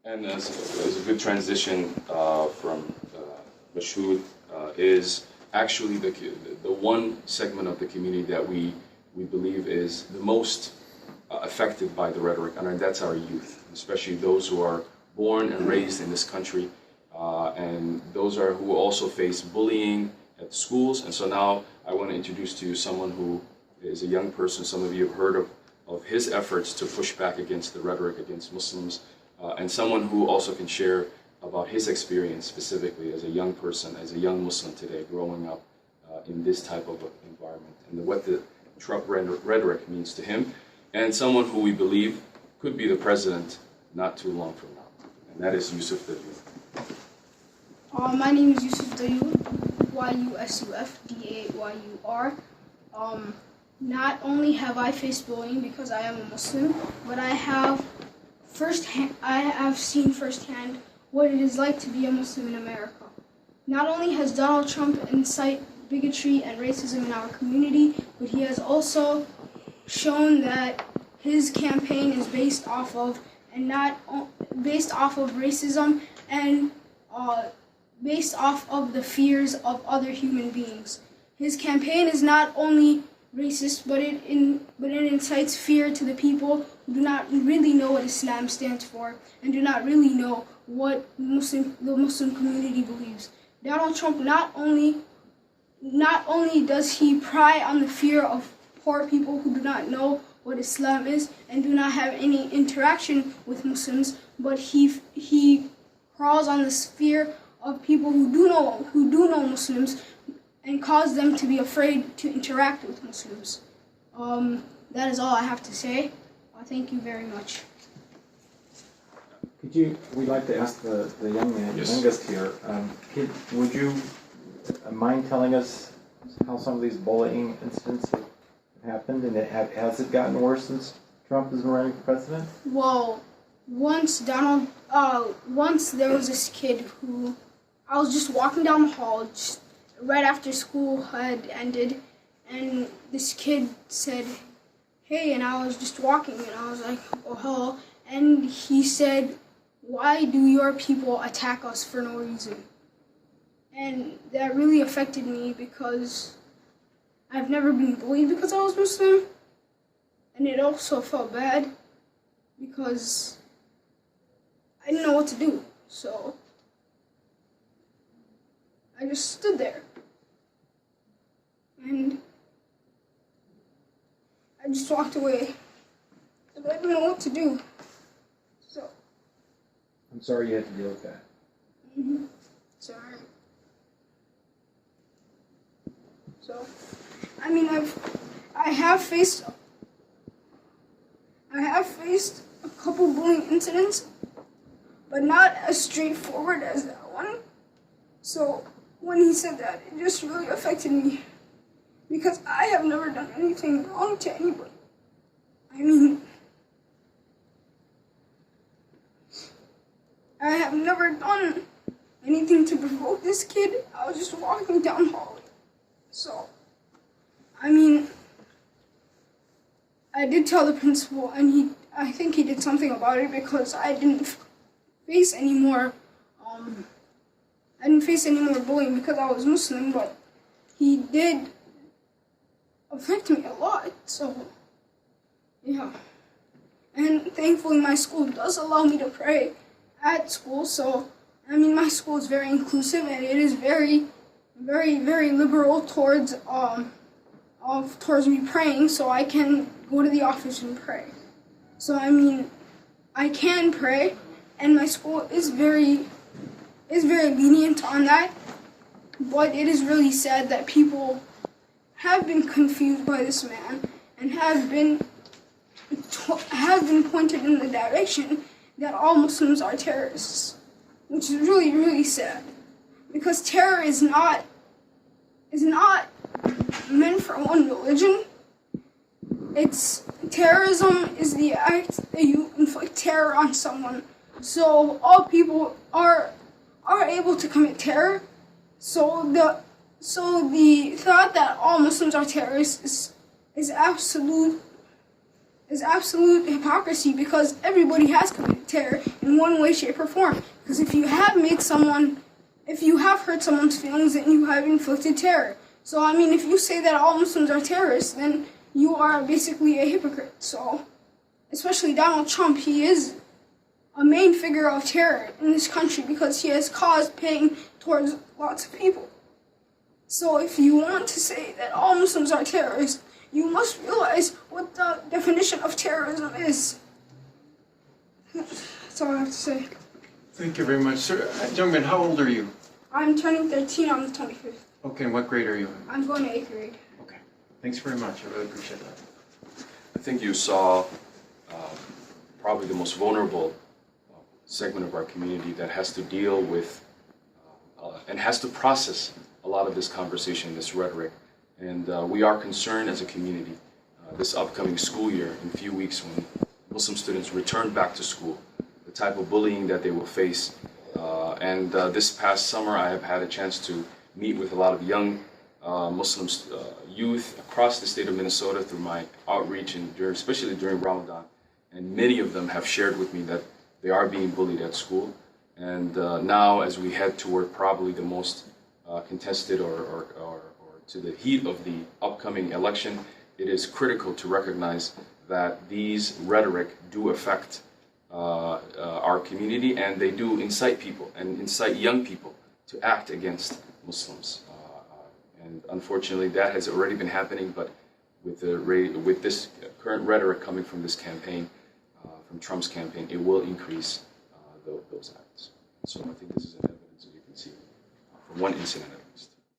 And as a good transition from Mashoud is actually the one segment of the community that we believe is the most affected by the rhetoric, and that's our youth, especially those who are born and raised in this country, and those are who also face bullying at schools. And so now I want to introduce to you someone who is a young person. Some of you have heard of his efforts to push back against the rhetoric against Muslims, and someone who also can share about his experience specifically as a young person, as a young Muslim today, growing up in this type of environment, and what the Trump rhetoric means to him, and someone who we believe could be the president not too long from now, and that is Yusuf Dayoud. My name is Yusuf Dayoud, Yusuf Dayour. Not only have I faced bullying because I am a Muslim, but I have seen firsthand what it is like to be a Muslim in America. Not only has Donald Trump incited bigotry and racism in our community, but he has also shown that his campaign is based off of racism and based off of the fears of other human beings. His campaign is not only racist, but it incites fear to the people who do not really know what Islam stands for and do not really know what the Muslim community believes. Donald Trump not only does he pry on the fear of poor people who do not know what Islam is and do not have any interaction with Muslims, but he crawls on this fear of people who do know Muslims and cause them to be afraid to interact with Muslims. That is all I have to say. Thank you very much. We'd like to ask the young man, Yes. youngest here, would you mind telling us how some of these bullying incidents have happened, and has it gotten worse since Trump has been running for president? Well, once there was this kid who, I was just walking down the hall just right after school had ended, and this kid said, "Hey," and I was just walking, and I was like, "Oh, hello," and he said, "Why do your people attack us for no reason?" And that really affected me because I've never been bullied because I was Muslim, and it also felt bad because I didn't know what to do, so I just stood there, and I just walked away, but I didn't know what to do, so. I'm sorry you had to deal with that. Sorry. So, I mean, I have faced a couple bullying incidents, but not as straightforward as that one. So, when he said that, it just really affected me, because I have never done anything wrong to anybody. I mean, I have never done anything to provoke this kid. I was just walking down the hallway. So, I mean, I did tell the principal, and I think he did something about it, because I didn't face any more bullying because I was Muslim, but he did affect me a lot, so, yeah. And thankfully my school does allow me to pray at school, so, I mean, my school is very inclusive, and it is very, very, very liberal towards me praying, so I can go to the office and pray. So, I mean, I can pray, and my school is very lenient on that, but it is really sad that people have been confused by this man and have been pointed in the direction that all Muslims are terrorists, which is really, really sad, because terror is not meant for one religion. Terrorism is the act that you inflict terror on someone. So all people are able to commit terror. So the thought that all Muslims are terrorists is absolute is absolute hypocrisy, because everybody has committed terror in one way, shape, or form. Because if you have hurt someone's feelings, then you have inflicted terror. So, I mean, if you say that all Muslims are terrorists, then you are basically a hypocrite. So, especially Donald Trump, he is a main figure of terror in this country because he has caused pain towards lots of people. So if you want to say that all Muslims are terrorists, you must realize what the definition of terrorism is. That's all I have to say. Thank you very much, sir. Young man, how old are you? I'm turning 13 on the 25th. Okay, and what grade are you in? I'm going to 8th grade. Okay. Thanks very much. I really appreciate that. I think you saw probably the most vulnerable segment of our community that has to deal with and has to process a lot of this conversation, this rhetoric. And we are concerned as a community this upcoming school year, in a few weeks when Muslim students return back to school, the type of bullying that they will face. And this past summer, I have had a chance to meet with a lot of young Muslim youth across the state of Minnesota through my outreach, and especially during Ramadan. And many of them have shared with me that they are being bullied at school. And now, as we head toward probably the most contested or to the heat of the upcoming election, it is critical to recognize that these rhetoric do affect our community, and they do incite people and incite young people to act against Muslims. And unfortunately, that has already been happening, but with this current rhetoric coming from this campaign, from Trump's campaign, it will increase those acts. So I think this is an evidence that you can see from one incident.